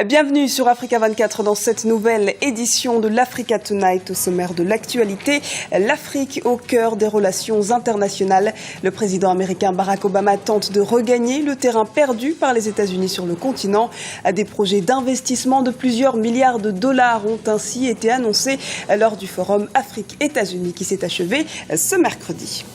Bienvenue sur Africa 24 dans cette nouvelle édition de l'Africa Tonight. Au sommaire de l'actualité, l'Afrique au cœur des relations internationales. Le président américain Barack Obama tente de regagner le terrain perdu par les États-Unis sur le continent. Des projets d'investissement de plusieurs milliards de dollars ont ainsi été annoncés lors du forum Afrique-États-Unis qui s'est achevé ce mercredi.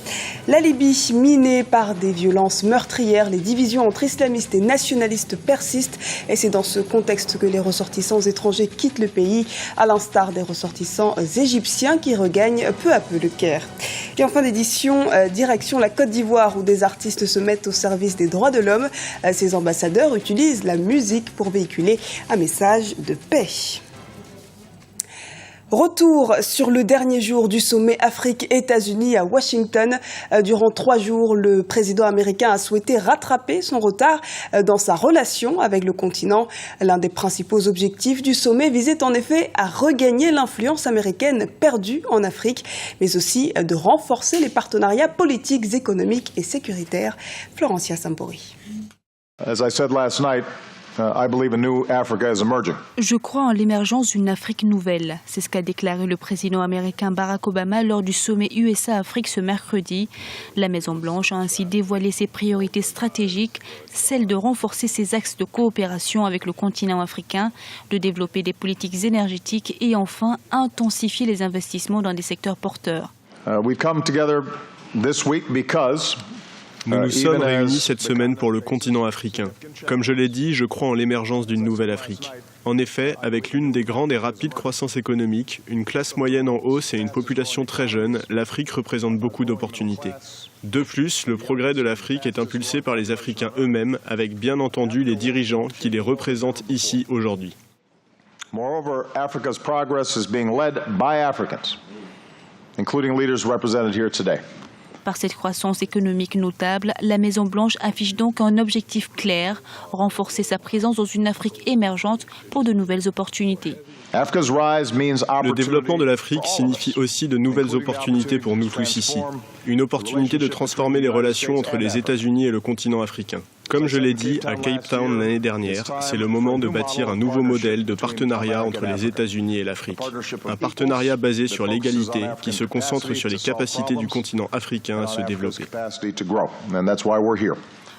La Libye minée par des violences meurtrières, les divisions entre islamistes et nationalistes persistent et c'est dans ce contexte que les ressortissants étrangers quittent le pays, à l'instar des ressortissants égyptiens qui regagnent peu à peu le Caire. Et en fin d'édition, direction la Côte d'Ivoire où des artistes se mettent au service des droits de l'homme. Ces ambassadeurs utilisent la musique pour véhiculer un message de paix. Retour sur le dernier jour du sommet Afrique-États-Unis à Washington. Durant 3 jours, le président américain a souhaité rattraper son retard dans sa relation avec le continent. L'un des principaux objectifs du sommet visait en effet à regagner l'influence américaine perdue en Afrique, mais aussi de renforcer les partenariats politiques, économiques et sécuritaires. Florencia Sampori. As I said last night, I believe a new Africa is emerging. Je crois en l'émergence d'une Afrique nouvelle. C'est ce qu'a déclaré le président américain Barack Obama lors du sommet USA-Afrique ce mercredi. La Maison-Blanche a ainsi dévoilé ses priorités stratégiques, celle de renforcer ses axes de coopération avec le continent africain, de développer des politiques énergétiques et enfin intensifier les investissements dans des secteurs porteurs. We come together this week because nous nous sommes réunis cette semaine pour le continent africain. Comme je l'ai dit, je crois en l'émergence d'une nouvelle Afrique. En effet, avec l'une des grandes et rapides croissances économiques, une classe moyenne en hausse et une population très jeune, l'Afrique représente beaucoup d'opportunités. De plus, le progrès de l'Afrique est impulsé par les Africains eux-mêmes, avec bien entendu les dirigeants qui les représentent ici aujourd'hui. Moreover, Africa's progress is being led by Africans, including leaders represented here today. Par cette croissance économique notable, la Maison-Blanche affiche donc un objectif clair, renforcer sa présence dans une Afrique émergente pour de nouvelles opportunités. Le développement de l'Afrique signifie aussi de nouvelles opportunités pour nous tous ici. Une opportunité de transformer les relations entre les États-Unis et le continent africain. Comme je l'ai dit à Cape Town l'année dernière, c'est le moment de bâtir un nouveau modèle de partenariat entre les États-Unis et l'Afrique. Un partenariat basé sur l'égalité qui se concentre sur les capacités du continent africain à se développer.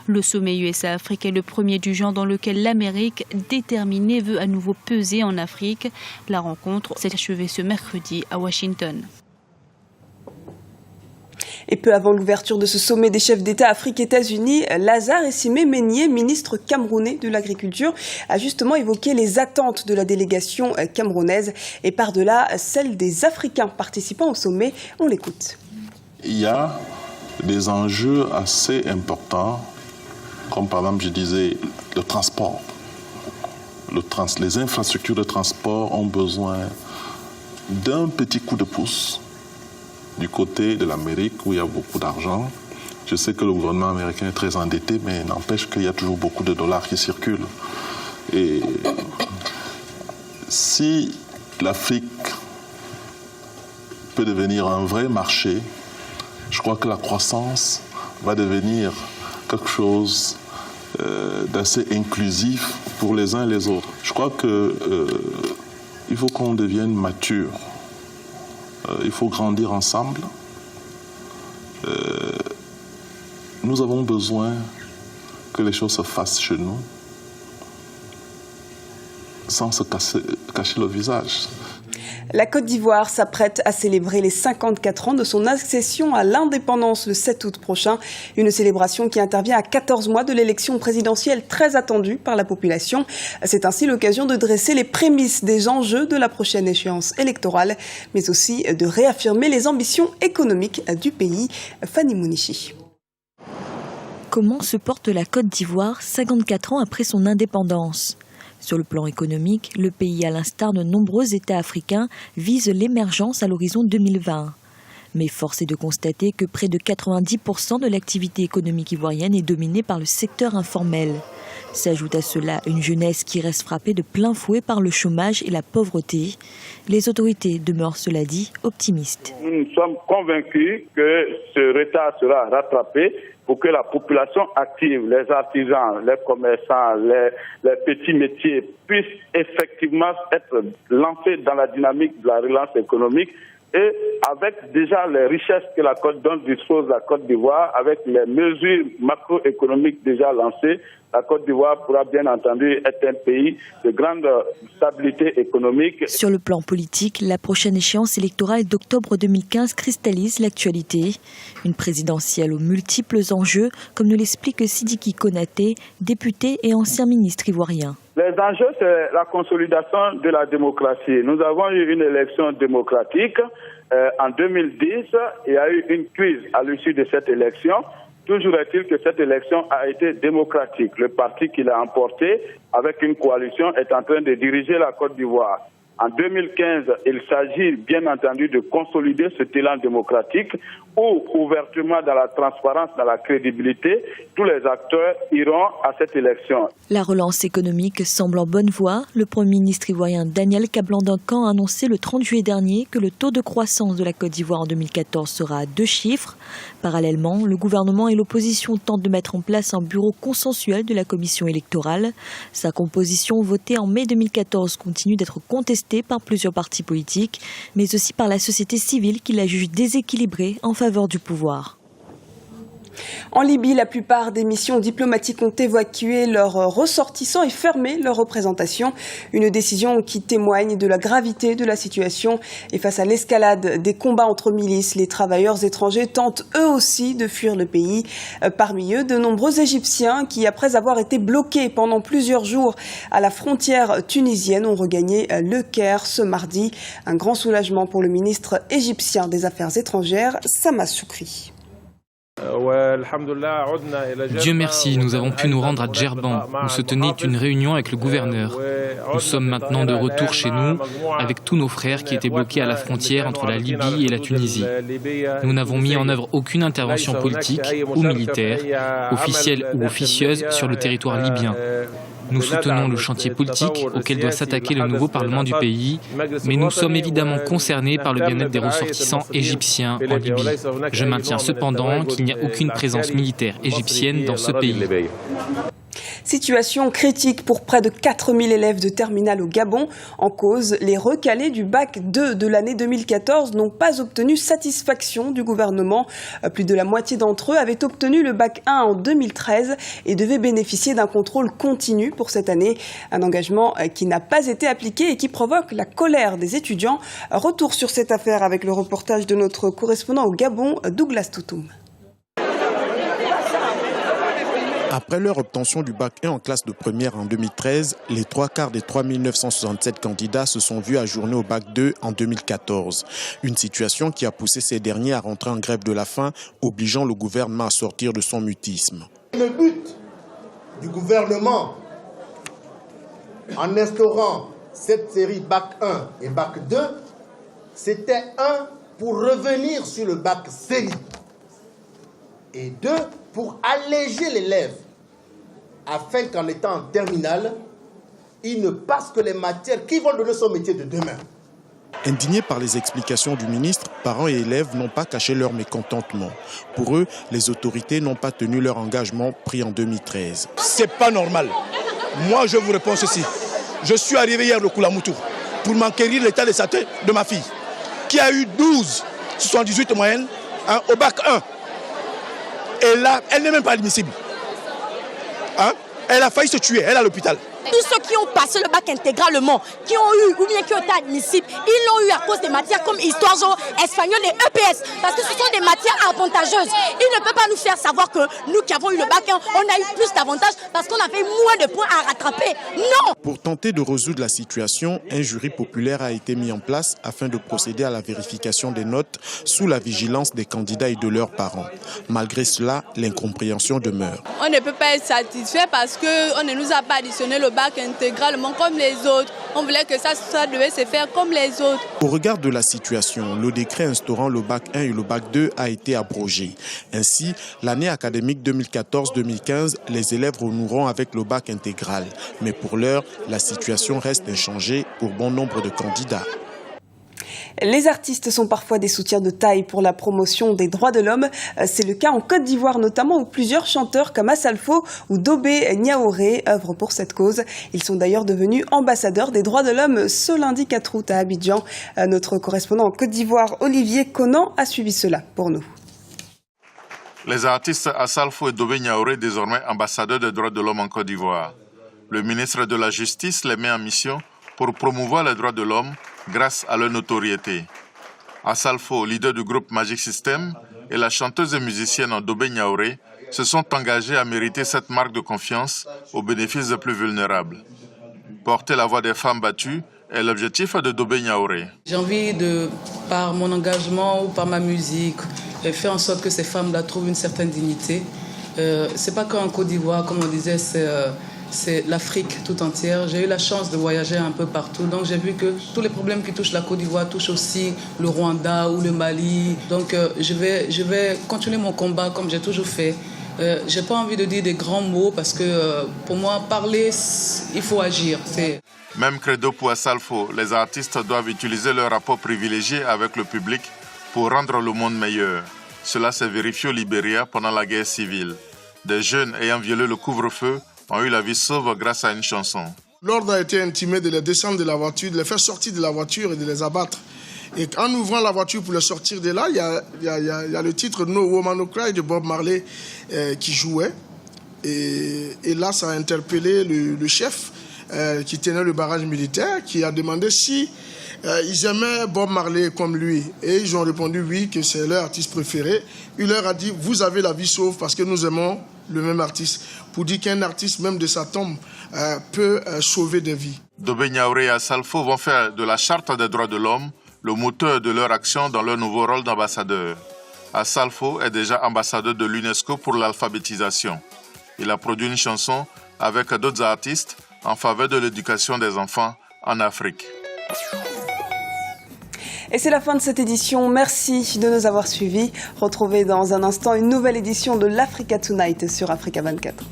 Le sommet USA-Afrique est le premier du genre dans lequel l'Amérique, déterminée, veut à nouveau peser en Afrique. La rencontre s'est achevée ce mercredi à Washington. Et peu avant l'ouverture de ce sommet des chefs d'État Afrique-États-Unis, Lazare Essimé Meignier, ministre camerounais de l'Agriculture, a justement évoqué les attentes de la délégation camerounaise et par-delà celles des Africains participant au sommet. On l'écoute. Il y a des enjeux assez importants, comme par exemple, je disais, le transport. Les infrastructures de transport ont besoin d'un petit coup de pouce du côté de l'Amérique où il y a beaucoup d'argent. Je sais que le gouvernement américain est très endetté, mais n'empêche qu'il y a toujours beaucoup de dollars qui circulent. Et si l'Afrique peut devenir un vrai marché, je crois que la croissance va devenir quelque chose d'assez inclusif pour les uns et les autres. Je crois qu'il faut qu'on devienne mature. Il faut grandir ensemble. Nous avons besoin que les choses se fassent chez nous sans se cacher le visage. La Côte d'Ivoire s'apprête à célébrer les 54 ans de son accession à l'indépendance le 7 août prochain. Une célébration qui intervient à 14 mois de l'élection présidentielle très attendue par la population. C'est ainsi l'occasion de dresser les prémices des enjeux de la prochaine échéance électorale, mais aussi de réaffirmer les ambitions économiques du pays. Fanny Mounichi. Comment se porte la Côte d'Ivoire 54 ans après son indépendance ? Sur le plan économique, le pays, à l'instar de nombreux États africains, vise l'émergence à l'horizon 2020. Mais force est de constater que près de 90% de l'activité économique ivoirienne est dominée par le secteur informel. S'ajoute à cela une jeunesse qui reste frappée de plein fouet par le chômage et la pauvreté. Les autorités demeurent, cela dit, optimistes. Nous sommes convaincus que ce retard sera rattrapé pour que la population active, les artisans, les commerçants, les petits métiers puissent effectivement être lancés dans la dynamique de la relance économique. Et avec déjà les richesses que la Côte d'Ivoire dispose, la Côte d'Ivoire, avec les mesures macroéconomiques déjà lancées, la Côte d'Ivoire pourra bien entendu être un pays de grande stabilité économique. Sur le plan politique, la prochaine échéance électorale d'octobre 2015 cristallise l'actualité. Une présidentielle aux multiples enjeux, comme nous l'explique Sidiki Konaté, député et ancien ministre ivoirien. Les enjeux, c'est la consolidation de la démocratie. Nous avons eu une élection démocratique en 2010. Il y a eu une crise à l'issue de cette élection. Toujours est-il que cette élection a été démocratique. Le parti qui l'a emporté avec une coalition est en train de diriger la Côte d'Ivoire. En 2015, il s'agit bien entendu de consolider ce élan démocratique où, ouvertement dans la transparence, dans la crédibilité, tous les acteurs iront à cette élection. La relance économique semble en bonne voie. Le Premier ministre ivoirien Daniel Kablandankan a annoncé le 30 juillet dernier que le taux de croissance de la Côte d'Ivoire en 2014 sera à 2 chiffres. Parallèlement, le gouvernement et l'opposition tentent de mettre en place un bureau consensuel de la commission électorale. Sa composition, votée en mai 2014, continue d'être contestée par plusieurs partis politiques, mais aussi par la société civile qui la juge déséquilibrée en faveur du pouvoir. En Libye, la plupart des missions diplomatiques ont évacué leurs ressortissants et fermé leurs représentations. Une décision qui témoigne de la gravité de la situation. Et face à l'escalade des combats entre milices, les travailleurs étrangers tentent eux aussi de fuir le pays. Parmi eux, de nombreux Égyptiens qui, après avoir été bloqués pendant plusieurs jours à la frontière tunisienne, ont regagné le Caire ce mardi. Un grand soulagement pour le ministre égyptien des Affaires étrangères, Sama Soukri. Dieu merci, nous avons pu nous rendre à Djerban, où se tenait une réunion avec le gouverneur. Nous sommes maintenant de retour chez nous, avec tous nos frères qui étaient bloqués à la frontière entre la Libye et la Tunisie. Nous n'avons mis en œuvre aucune intervention politique ou militaire, officielle ou officieuse, sur le territoire libyen. Nous soutenons le chantier politique auquel doit s'attaquer le nouveau Parlement du pays, mais nous sommes évidemment concernés par le bien-être des ressortissants égyptiens en Libye. Je maintiens cependant qu'il n'y a aucune présence militaire égyptienne dans ce pays. Situation critique pour près de 4000 élèves de terminale au Gabon. En cause, les recalés du bac 2 de l'année 2014 n'ont pas obtenu satisfaction du gouvernement. Plus de la moitié d'entre eux avaient obtenu le bac 1 en 2013 et devaient bénéficier d'un contrôle continu pour cette année. Un engagement qui n'a pas été appliqué et qui provoque la colère des étudiants. Retour sur cette affaire avec le reportage de notre correspondant au Gabon, Douglas Toutoum. Après leur obtention du bac 1 en classe de première en 2013, les 3/4 des 3967 candidats se sont vus ajournés au bac 2 en 2014. Une situation qui a poussé ces derniers à rentrer en grève de la faim, obligeant le gouvernement à sortir de son mutisme. Le but du gouvernement en instaurant cette série bac 1 et bac 2, c'était 1 pour revenir sur le bac série et 2 pour alléger l'élève, afin qu'en étant en terminale, il ne passe que les matières qui vont donner son métier de demain. Indignés par les explications du ministre, parents et élèves n'ont pas caché leur mécontentement. Pour eux, les autorités n'ont pas tenu leur engagement pris en 2013. C'est pas normal. Moi, je vous réponds ceci. Je suis arrivé hier au Koulamoutou pour m'enquérir l'état de santé de ma fille, qui a eu 12,78 moyenne au bac 1. Et là, elle n'est même pas admissible. Elle a failli se tuer, elle est à l'hôpital. Tous ceux qui ont passé le bac intégralement, qui ont eu ou bien qui ont été admissibles, ils l'ont eu à cause des matières comme histoire, genre espagnol et EPS. Parce que ce sont des matières avantageuses. Ils ne peuvent pas nous faire savoir que nous qui avons eu le bac, on a eu plus d'avantages parce qu'on avait moins de points à rattraper. Non! Pour tenter de résoudre la situation, un jury populaire a été mis en place afin de procéder à la vérification des notes sous la vigilance des candidats et de leurs parents. Malgré cela, l'incompréhension demeure. On ne peut pas être satisfait parce qu'on ne nous a pas additionné le bac intégralement comme les autres. On voulait que ça devait se faire comme les autres. Au regard de la situation, le décret instaurant le bac 1 et le bac 2 a été abrogé. Ainsi, l'année académique 2014-2015, les élèves renoueront avec le bac intégral. Mais pour l'heure, la situation reste inchangée pour bon nombre de candidats. Les artistes sont parfois des soutiens de taille pour la promotion des droits de l'homme. C'est le cas en Côte d'Ivoire notamment, où plusieurs chanteurs comme Assalfo ou Dobé Niaouré œuvrent pour cette cause. Ils sont d'ailleurs devenus ambassadeurs des droits de l'homme ce lundi 4 août à Abidjan. Notre correspondant en Côte d'Ivoire, Olivier Conan, a suivi cela pour nous. Les artistes Assalfo et Dobé Niaouré, désormais ambassadeurs des droits de l'homme en Côte d'Ivoire. Le ministre de la Justice les met en mission pour promouvoir les droits de l'homme grâce à leur notoriété. Assalfo, leader du groupe Magic System, et la chanteuse et musicienne Dobé Niaouré se sont engagés à mériter cette marque de confiance au bénéfice des plus vulnérables. Porter la voix des femmes battues est l'objectif de Dobé Niaouré. J'ai envie de, par mon engagement ou par ma musique, faire en sorte que ces femmes-là trouvent une certaine dignité. C'est pas qu'en Côte d'Ivoire, comme on disait, c'est l'Afrique tout entière. J'ai eu la chance de voyager un peu partout. Donc j'ai vu que tous les problèmes qui touchent la Côte d'Ivoire touchent aussi le Rwanda ou le Mali. Donc je vais continuer mon combat comme j'ai toujours fait. J'ai pas envie de dire des grands mots parce que pour moi, parler, il faut agir. Même credo pour Assalfo, les artistes doivent utiliser leur rapport privilégié avec le public pour rendre le monde meilleur. Cela s'est vérifié au Libéria pendant la guerre civile. Des jeunes ayant violé le couvre-feu ont eu la vie sauve grâce à une chanson. L'ordre a été intimé de les descendre de la voiture, de les faire sortir de la voiture et de les abattre. Et en ouvrant la voiture pour les sortir de là, il y a le titre No Woman No Cry de Bob Marley qui jouait. Et là, ça a interpellé le chef qui tenait le barrage militaire, qui a demandé si ils aimaient Bob Marley comme lui. Et ils ont répondu oui, que c'est leur artiste préféré. Il leur a dit, vous avez la vie sauve parce que nous aimons le même artiste. Pour dire qu'un artiste, même de sa tombe, peut sauver des vies. Dobé Niaouré et Assalfo vont faire de la Charte des droits de l'homme le moteur de leur action dans leur nouveau rôle d'ambassadeur. Assalfo est déjà ambassadeur de l'UNESCO pour l'alphabétisation. Il a produit une chanson avec d'autres artistes en faveur de l'éducation des enfants en Afrique. Et c'est la fin de cette édition. Merci de nous avoir suivis. Retrouvez dans un instant une nouvelle édition de l'Africa Tonight sur Africa 24.